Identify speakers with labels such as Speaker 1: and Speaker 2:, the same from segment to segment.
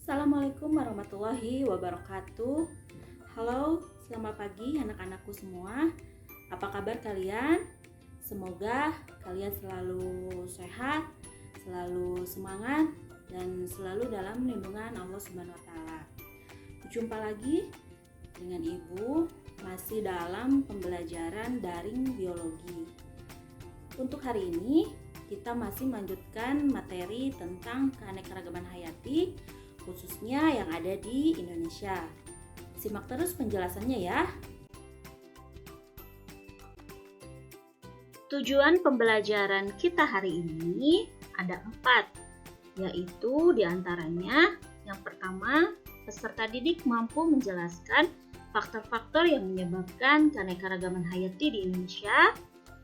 Speaker 1: Assalamualaikum warahmatullahi wabarakatuh. Halo, selamat pagi anak-anakku semua. Apa kabar kalian? Semoga kalian selalu sehat, selalu semangat, dan selalu dalam lindungan Allah Subhanahu wa Ta'ala. Jumpa lagi dengan Ibu masih dalam pembelajaran daring biologi. Untuk hari ini kita masih melanjutkan materi tentang keanekaragaman hayati, khususnya yang ada di Indonesia. Simak terus penjelasannya ya. Tujuan pembelajaran kita hari ini ada 4, yaitu diantaranya yang pertama, peserta didik mampu menjelaskan faktor-faktor yang menyebabkan keanekaragaman hayati di Indonesia.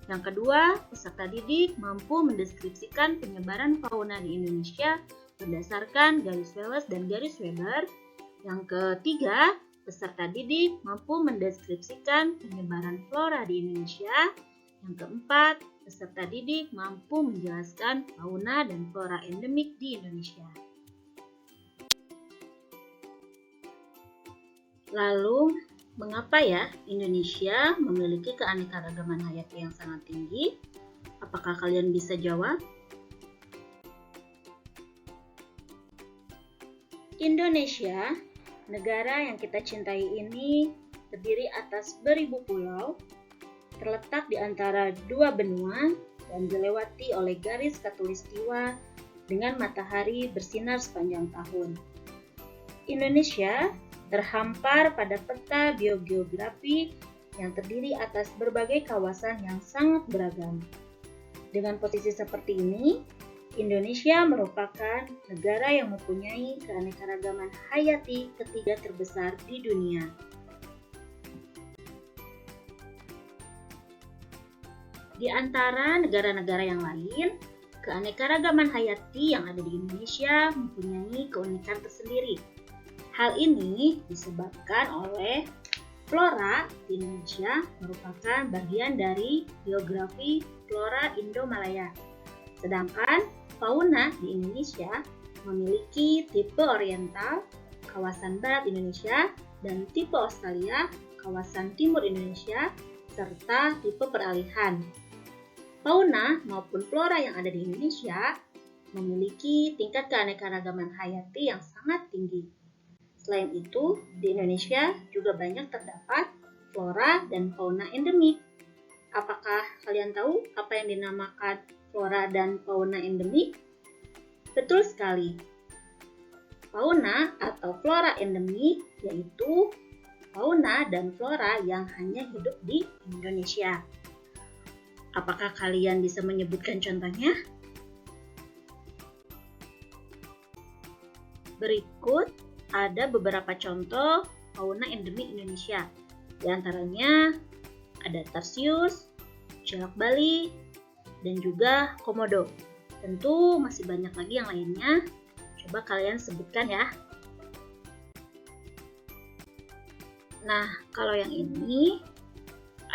Speaker 1: Yang kedua, peserta didik mampu mendeskripsikan penyebaran fauna di Indonesia berdasarkan garis Wallace dan garis Weber. Yang ketiga, peserta didik mampu mendeskripsikan penyebaran flora di Indonesia. Yang keempat, peserta didik mampu menjelaskan fauna dan flora endemik di Indonesia. Lalu, mengapa ya Indonesia memiliki keanekaragaman hayati yang sangat tinggi? Apakah kalian bisa jawab? Indonesia, negara yang kita cintai ini, terdiri atas beribu pulau, terletak di antara dua benua dan dilewati oleh garis khatulistiwa dengan matahari bersinar sepanjang tahun. Indonesia terhampar pada peta biogeografi yang terdiri atas berbagai kawasan yang sangat beragam. Dengan posisi seperti ini, Indonesia merupakan negara yang mempunyai keanekaragaman hayati ketiga terbesar di dunia. Di antara negara-negara yang lain, keanekaragaman hayati yang ada di Indonesia mempunyai keunikan tersendiri. Hal ini disebabkan oleh flora di Indonesia merupakan bagian dari geografi flora Indo-Malaya. Sedangkan fauna di Indonesia memiliki tipe oriental, kawasan barat Indonesia, dan tipe Australia, kawasan timur Indonesia, serta tipe peralihan. Fauna maupun flora yang ada di Indonesia memiliki tingkat keanekaragaman hayati yang sangat tinggi. Selain itu, di Indonesia juga banyak terdapat flora dan fauna endemik. Apakah kalian tahu apa yang dinamakan flora dan fauna endemik? Betul sekali. Fauna atau flora endemik yaitu fauna dan flora yang hanya hidup di Indonesia. Apakah kalian bisa menyebutkan contohnya? Berikut ada beberapa contoh fauna endemik Indonesia. Di antaranya ada tarsius, jelak Bali, dan juga komodo. Tentu masih banyak lagi yang lainnya. Coba kalian sebutkan ya. Nah, kalau yang ini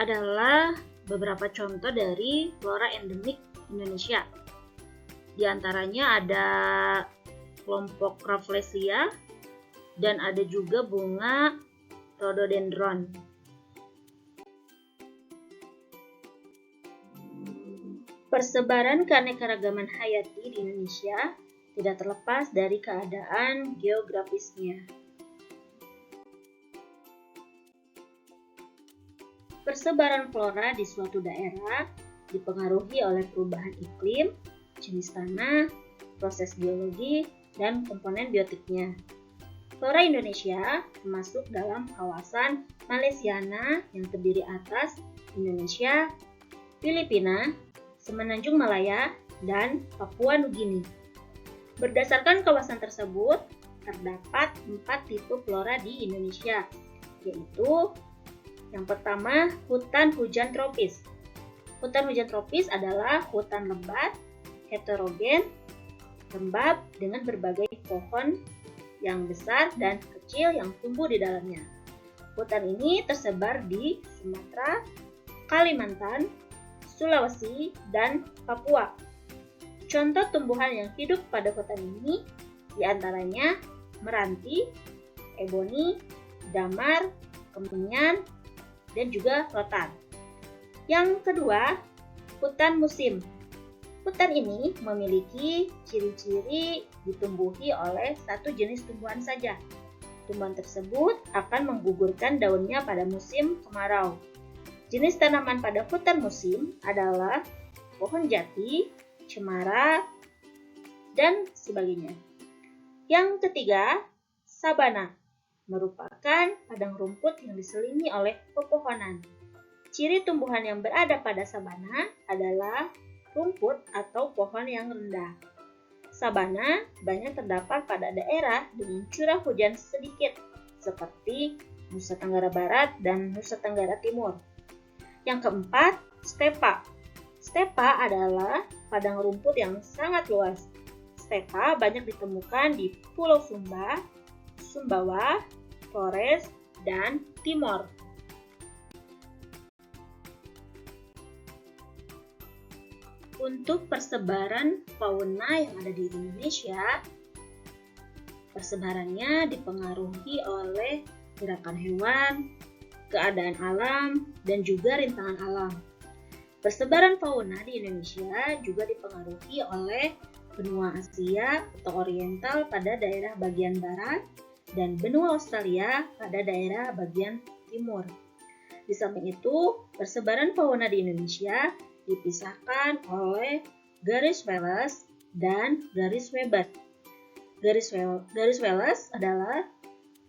Speaker 1: adalah beberapa contoh dari flora endemik Indonesia. Di antaranya ada kelompok Rafflesia dan ada juga bunga rhododendron. Persebaran keanekaragaman hayati di Indonesia tidak terlepas dari keadaan geografisnya. Persebaran flora di suatu daerah dipengaruhi oleh perubahan iklim, jenis tanah, proses biologi, dan komponen biotiknya. Flora Indonesia termasuk dalam kawasan Malaysiana yang terdiri atas Indonesia, Filipina, Semenanjung Malaya, dan Papua Nugini. Berdasarkan kawasan tersebut, terdapat 4 tipe flora di Indonesia, yaitu yang pertama, hutan hujan tropis. Hutan hujan tropis adalah hutan lebat, heterogen, lembab dengan berbagai pohon yang besar dan kecil yang tumbuh di dalamnya. Hutan ini tersebar di Sumatera, Kalimantan, Sulawesi, dan Papua. Contoh tumbuhan yang hidup pada hutan ini diantaranya meranti, eboni, damar, kemenyan, dan juga rotan. Yang kedua, hutan musim. Hutan ini memiliki ciri-ciri ditumbuhi oleh satu jenis tumbuhan saja. Tumbuhan tersebut akan menggugurkan daunnya pada musim kemarau. Jenis tanaman pada hutan musim adalah pohon jati, cemara, dan sebagainya. Yang ketiga, sabana, merupakan padang rumput yang diselimuti oleh pepohonan. Ciri tumbuhan yang berada pada sabana adalah rumput atau pohon yang rendah. Sabana banyak terdapat pada daerah dengan curah hujan sedikit, seperti Nusa Tenggara Barat dan Nusa Tenggara Timur. Yang keempat, stepa. Stepa adalah padang rumput yang sangat luas. Stepa banyak ditemukan di Pulau Sumba, Sumbawa, Flores, dan Timor. Untuk persebaran fauna yang ada di Indonesia, persebarannya dipengaruhi oleh gerakan hewan, keadaan alam, dan juga rintangan alam. Persebaran fauna di Indonesia juga dipengaruhi oleh benua Asia atau Oriental pada daerah bagian barat dan benua Australia pada daerah bagian timur. Di samping itu, persebaran fauna di Indonesia dipisahkan oleh garis Wallace dan garis Weber. Garis Wallace adalah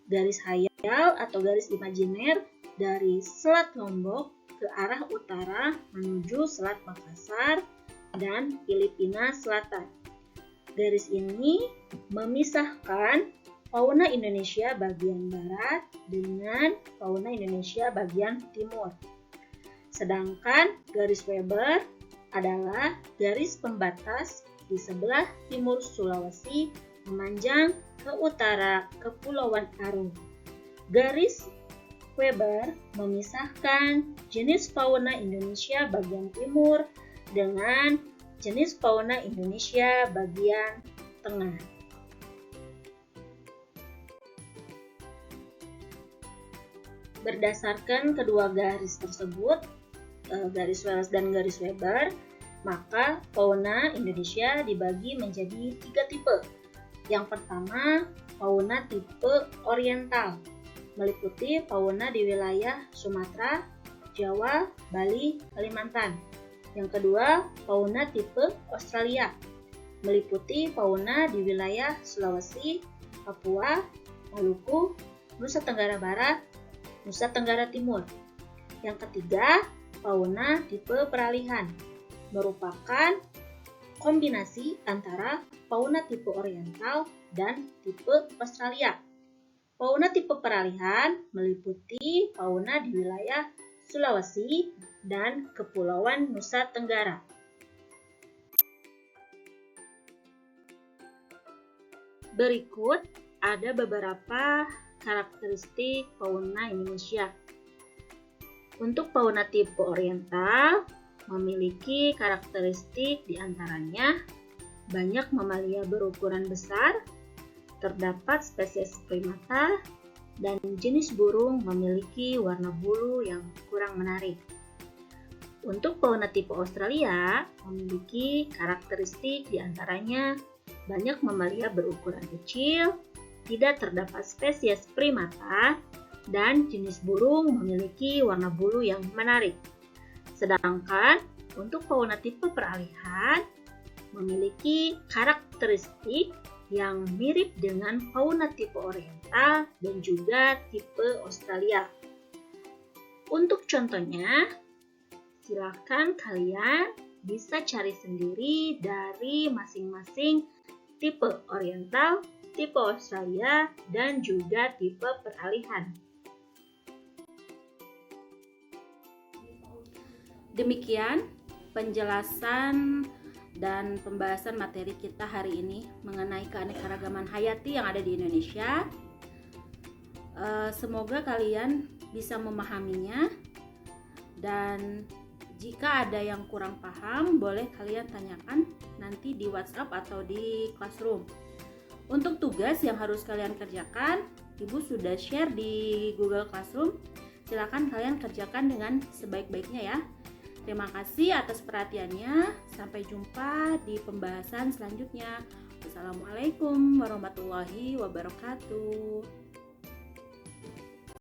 Speaker 1: garis hayal atau garis imajiner dari Selat Lombok ke arah utara menuju Selat Makassar dan Filipina Selatan. Garis ini memisahkan fauna Indonesia bagian barat dengan fauna Indonesia bagian timur. Sedangkan garis Weber adalah garis pembatas di sebelah timur Sulawesi memanjang ke utara Kepulauan Aru. Garis Weber memisahkan jenis fauna Indonesia bagian timur dengan jenis fauna Indonesia bagian tengah. Berdasarkan kedua garis tersebut, garis Wallace dan garis Weber, maka fauna Indonesia dibagi menjadi 3 tipe. Yang pertama, fauna tipe oriental, meliputi fauna di wilayah Sumatera, Jawa, Bali, Kalimantan. Yang kedua, fauna tipe Australia, meliputi fauna di wilayah Sulawesi, Papua, Maluku, Nusa Tenggara Barat, Nusa Tenggara Timur. Yang ketiga, fauna tipe peralihan, merupakan kombinasi antara fauna tipe oriental dan tipe Australia. Fauna tipe peralihan meliputi fauna di wilayah Sulawesi dan Kepulauan Nusa Tenggara. Berikut ada beberapa karakteristik fauna Indonesia. Untuk fauna tipe oriental memiliki karakteristik diantaranya banyak mamalia berukuran besar, terdapat spesies primata, dan jenis burung memiliki warna bulu yang kurang menarik. Untuk fauna tipe Australia memiliki karakteristik diantaranya banyak mamalia berukuran kecil, tidak terdapat spesies primata, dan jenis burung memiliki warna bulu yang menarik. Sedangkan untuk fauna tipe peralihan memiliki karakteristik yang mirip dengan fauna tipe oriental dan juga tipe Australia. Untuk contohnya, silakan kalian bisa cari sendiri dari masing-masing tipe oriental, tipe Australia, dan juga tipe peralihan. Demikian penjelasan dan pembahasan materi kita hari ini mengenai keanekaragaman hayati yang ada di Indonesia. Semoga kalian bisa memahaminya, dan jika ada yang kurang paham boleh kalian tanyakan nanti di WhatsApp atau di Classroom.
Speaker 2: Untuk tugas yang harus kalian kerjakan, Ibu sudah share di Google Classroom. Silakan kalian kerjakan dengan sebaik-baiknya ya. Terima kasih atas perhatiannya. Sampai jumpa di pembahasan selanjutnya. Wassalamualaikum warahmatullahi wabarakatuh.